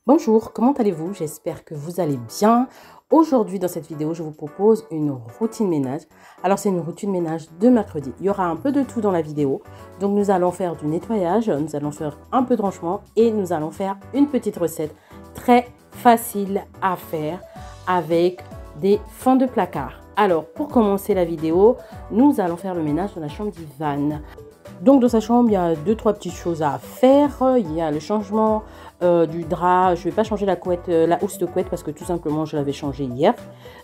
Bonjour, comment allez-vous? J'espère que vous allez bien. Aujourd'hui, dans cette vidéo, je vous propose une routine ménage. Alors, c'est une routine ménage de mercredi. Il y aura un peu de tout dans la vidéo. Donc, nous allons faire du nettoyage, nous allons faire un peu de rangement et nous allons faire une petite recette très facile à faire avec des fonds de placard. Alors, pour commencer la vidéo, nous allons faire le ménage dans la chambre d'Ivan. Donc, dans sa chambre, il y a 2-3 petites choses à faire. Il y a le changement du drap. Je ne vais pas changer la couette, la housse de couette parce que tout simplement, je l'avais changé hier.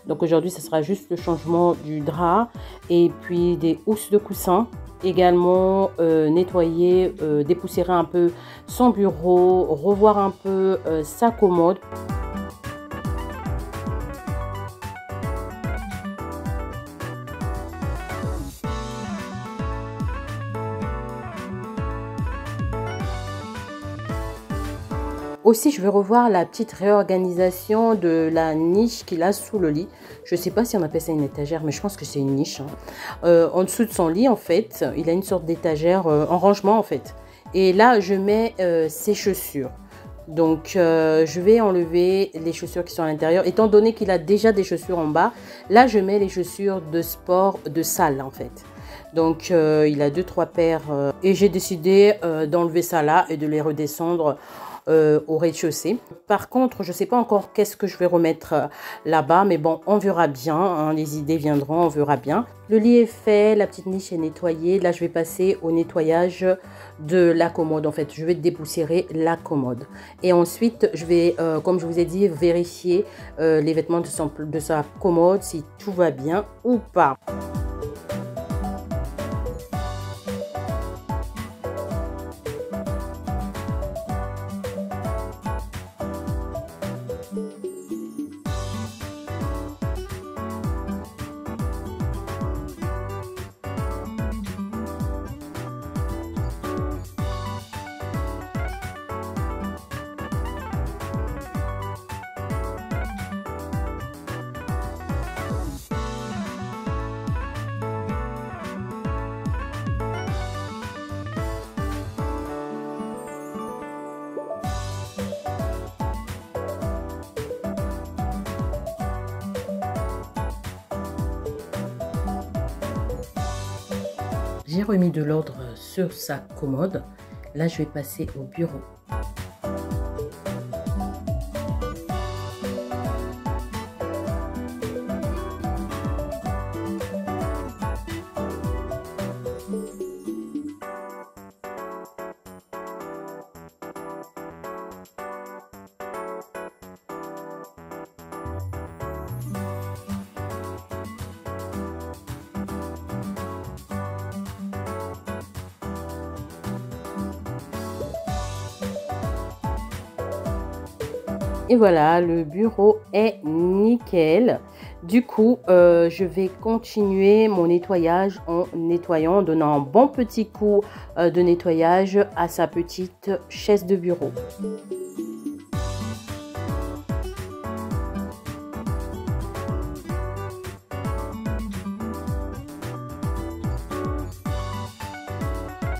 Donc, aujourd'hui, ce sera juste le changement du drap et puis des housses de coussin. Également, nettoyer, dépoussiérer un peu son bureau, revoir un peu sa commode. Aussi, je vais revoir la petite réorganisation de la niche qu'il a sous le lit. Je ne sais pas si on appelle ça une étagère, mais je pense que c'est une niche. En dessous de son lit, en fait, il a une sorte d'étagère en rangement, en fait. Et là, je mets ses chaussures. Donc, je vais enlever les chaussures qui sont à l'intérieur. Étant donné qu'il a déjà des chaussures en bas, là, je mets les chaussures de sport, de salle, en fait. Donc, il a 2-3 paires. Et j'ai décidé d'enlever ça là et de les redescendre au rez-de-chaussée. Par contre, je ne sais pas encore qu'est-ce que je vais remettre là-bas, mais bon, on verra bien, hein, les idées viendront, on verra bien. Le lit est fait, la petite niche est nettoyée. Là, je vais passer au nettoyage de la commode. En fait, je vais dépoussiérer la commode. Et ensuite, je vais, comme je vous ai dit, vérifier les vêtements de sa commode, si tout va bien ou pas. J'ai remis de l'ordre sur sa commode. Là, je vais passer au bureau. Et voilà, le bureau est nickel. Du coup, je vais continuer mon nettoyage en nettoyant, en donnant un bon petit coup de nettoyage à sa petite chaise de bureau.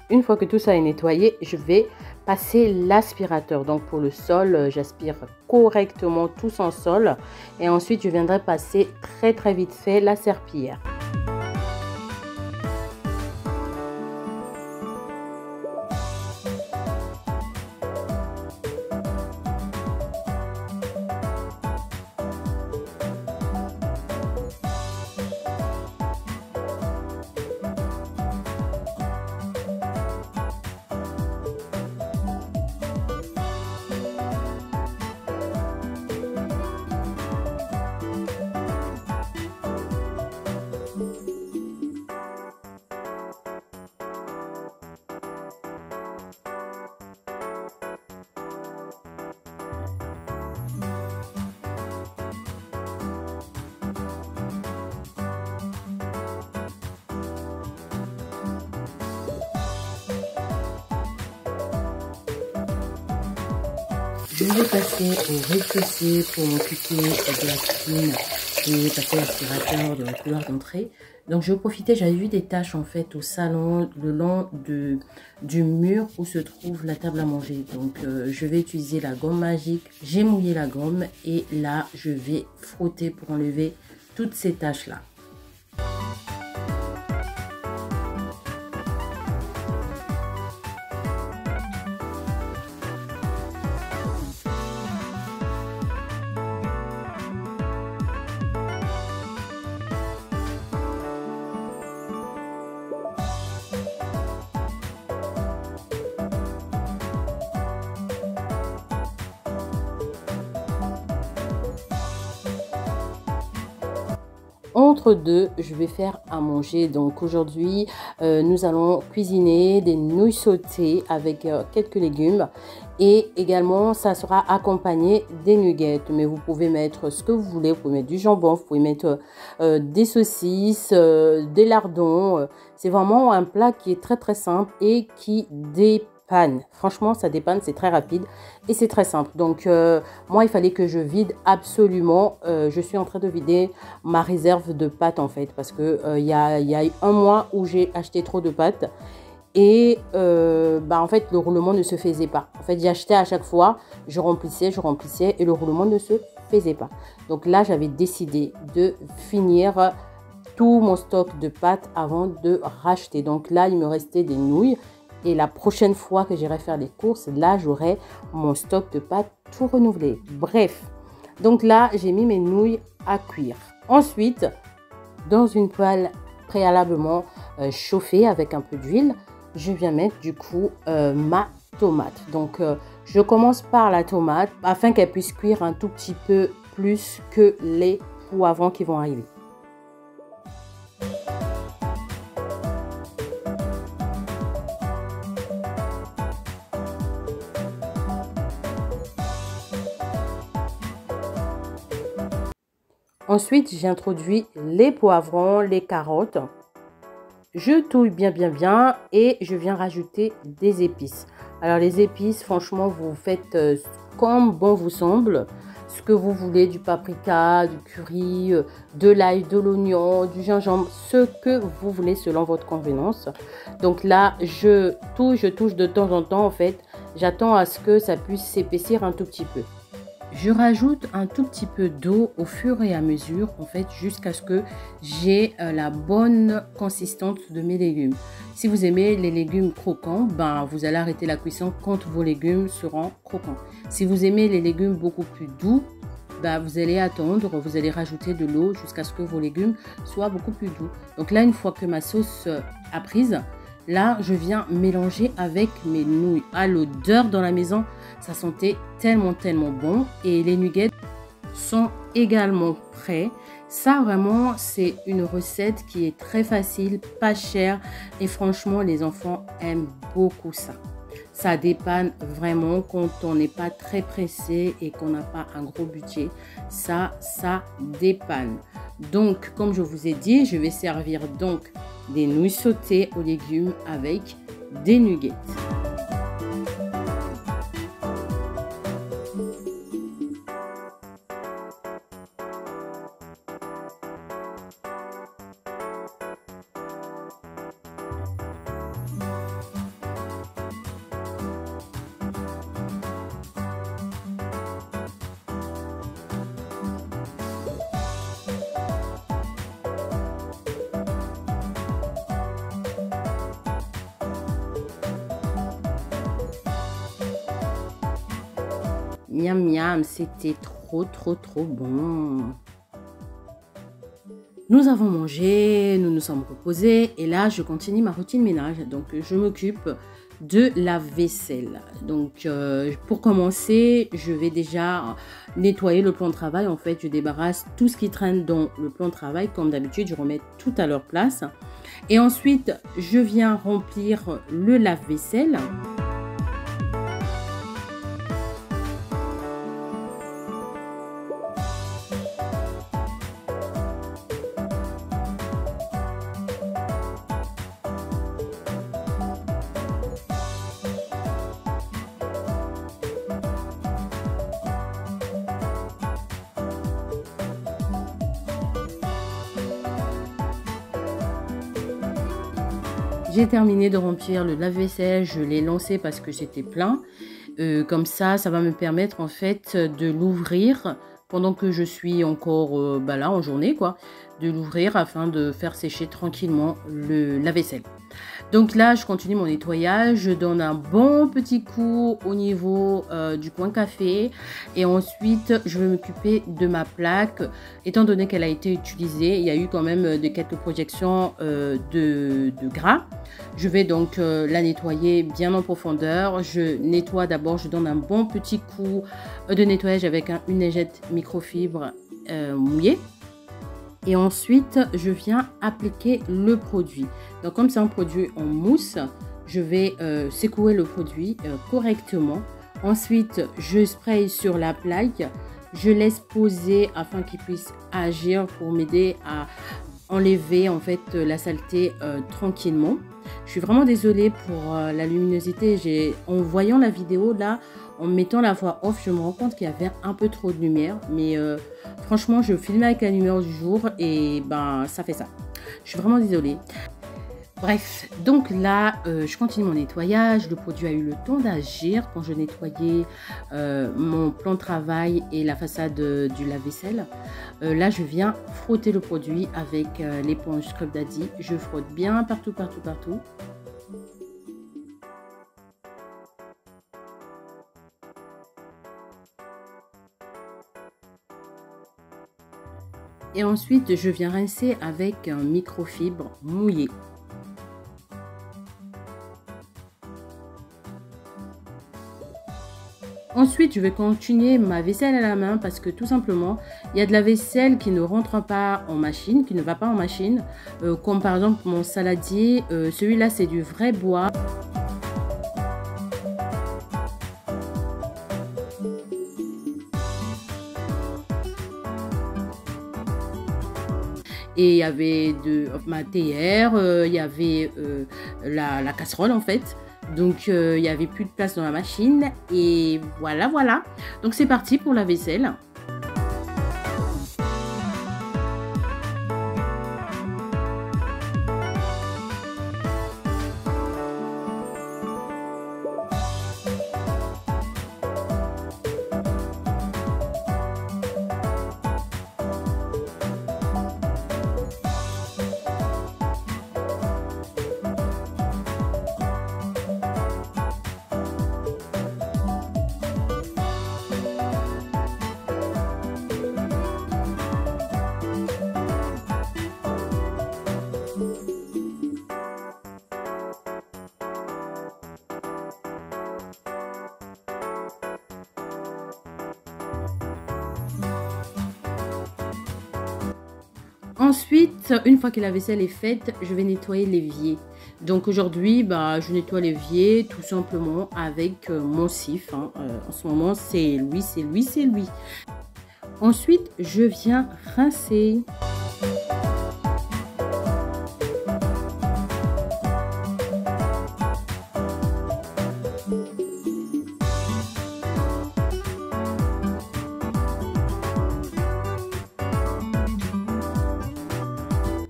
Une fois que tout ça est nettoyé, je vais passer l'aspirateur. Donc pour le sol, j'aspire correctement tout son sol. Et ensuite, je viendrai passer très vite fait la serpillière. Je vais passer au rez-de-chaussée pour m'occuper de la cuisine j'ai passé l'aspirateur de la couloir d'entrée. Donc je profitais, j'avais vu des taches en fait au salon, le long du mur où se trouve la table à manger. Donc je vais utiliser la gomme magique. J'ai mouillé la gomme et là je vais frotter pour enlever toutes ces taches là. Entre deux, je vais faire à manger. Donc aujourd'hui, nous allons cuisiner des nouilles sautées avec quelques légumes. Et également, ça sera accompagné des nuggets. Mais vous pouvez mettre ce que vous voulez. Vous pouvez mettre du jambon, vous pouvez mettre des saucisses, des lardons. C'est vraiment un plat qui est très très simple et qui dépanne. Franchement, ça dépanne, c'est très rapide et c'est très simple. Donc, moi, il fallait que je vide absolument. Je suis en train de vider ma réserve de pâtes en fait parce que il y a un mois où j'ai acheté trop de pâtes. Et en fait, le roulement ne se faisait pas. En fait, j'achetais à chaque fois, je remplissais et le roulement ne se faisait pas. Donc là, j'avais décidé de finir tout mon stock de pâtes avant de racheter. Donc là, il me restait des nouilles. Et la prochaine fois que j'irai faire les courses, là, j'aurai mon stock de pâtes tout renouvelé. Bref, donc là, j'ai mis mes nouilles à cuire. Ensuite, dans une poêle préalablement chauffée avec un peu d'huile, je viens mettre du coup ma tomate. Donc, je commence par la tomate afin qu'elle puisse cuire un tout petit peu plus que les poivrons qui vont arriver. Ensuite, j'introduis les poivrons, les carottes. Je touille bien et je viens rajouter des épices. Alors les épices, franchement, vous faites comme bon vous semble. Ce que vous voulez, du paprika, du curry, de l'ail, de l'oignon, du gingembre, ce que vous voulez selon votre convenance. Donc là, je touche de temps en temps en fait. J'attends à ce que ça puisse s'épaissir un tout petit peu. Je rajoute un tout petit peu d'eau au fur et à mesure, en fait, jusqu'à ce que j'ai la bonne consistance de mes légumes. Si vous aimez les légumes croquants, vous allez arrêter la cuisson quand vos légumes seront croquants. Si vous aimez les légumes beaucoup plus doux, vous allez attendre, vous allez rajouter de l'eau jusqu'à ce que vos légumes soient beaucoup plus doux. Donc là, une fois que ma sauce a prise, là, je viens mélanger avec mes nouilles. Ah, l'odeur dans la maison, ça sentait tellement bon. Et les nuggets sont également prêts. Ça, vraiment, c'est une recette qui est très facile, pas chère. Et franchement, les enfants aiment beaucoup ça. Ça dépanne vraiment quand on n'est pas très pressé et qu'on n'a pas un gros budget. Ça dépanne. Donc, comme je vous ai dit, je vais servir donc des nouilles sautées aux légumes avec des nuggets. Miam miam, c'était trop bon. Nous avons mangé, nous nous sommes reposés et là je continue ma routine ménage. Donc je m'occupe de la vaisselle. Donc pour commencer, je vais déjà nettoyer le plan de travail. En fait, je débarrasse tout ce qui traîne dans le plan de travail. Comme d'habitude, je remets tout à leur place. Et ensuite, je viens remplir le lave-vaisselle. J'ai terminé de remplir le lave-vaisselle, je l'ai lancé parce que c'était plein. Comme ça va me permettre en fait de l'ouvrir pendant que je suis encore là en journée, quoi, de l'ouvrir afin de faire sécher tranquillement le lave-vaisselle. Donc là, je continue mon nettoyage, je donne un bon petit coup au niveau du coin café et ensuite je vais m'occuper de ma plaque. Étant donné qu'elle a été utilisée, il y a eu quand même quelques projections de gras. Je vais donc la nettoyer bien en profondeur. Je nettoie d'abord, je donne un bon petit coup de nettoyage avec une lingette microfibre mouillée. Et ensuite, je viens appliquer le produit. Donc, comme c'est un produit en mousse, je vais secouer le produit correctement. Ensuite, je spraye sur la plaque. Je laisse poser afin qu'il puisse agir pour m'aider à enlever en fait la saleté tranquillement. Je suis vraiment désolée pour la luminosité. En voyant la vidéo là, en mettant la voix off, je me rends compte qu'il y avait un peu trop de lumière. Mais franchement, je filmais avec la lumière du jour et ça fait ça. Je suis vraiment désolée. Bref, donc là, je continue mon nettoyage. Le produit a eu le temps d'agir quand je nettoyais mon plan de travail et la façade du lave-vaisselle. Là, je viens frotter le produit avec l'éponge Scrub Daddy. Je frotte bien partout, partout, partout. Et ensuite, je viens rincer avec un microfibre mouillé. Ensuite, je vais continuer ma vaisselle à la main parce que tout simplement, il y a de la vaisselle qui ne rentre pas en machine, qui ne va pas en machine. Comme par exemple mon saladier, celui-là c'est du vrai bois. Et il y avait de ma théière, il y avait la casserole en fait. Donc il n'y avait plus de place dans la machine. Et voilà, voilà. Donc c'est parti pour la vaisselle. Ensuite, une fois que la vaisselle est faite, je vais nettoyer l'évier. Donc aujourd'hui, je nettoie l'évier tout simplement avec mon sif. En ce moment, c'est lui, c'est lui, c'est lui. Ensuite, je viens rincer.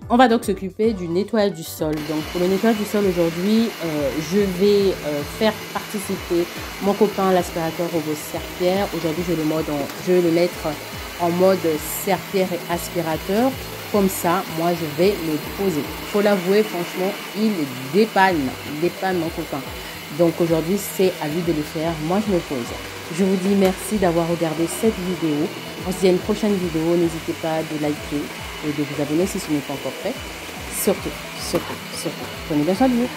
On va donc s'occuper du nettoyage du sol. Donc pour le nettoyage du sol aujourd'hui, je vais faire participer mon copain l'aspirateur robot serpillère. Aujourd'hui, je vais le mettre en mode serpillère et aspirateur. Comme ça, moi, je vais le poser. Il faut l'avouer, franchement, il dépanne mon copain. Donc aujourd'hui, c'est à lui de le faire. Moi, je me pose. Je vous dis merci d'avoir regardé cette vidéo. On se dit à une prochaine vidéo. N'hésitez pas de liker et de vous abonner si ce n'est pas encore fait. Surtout, prenez bien soin de vous.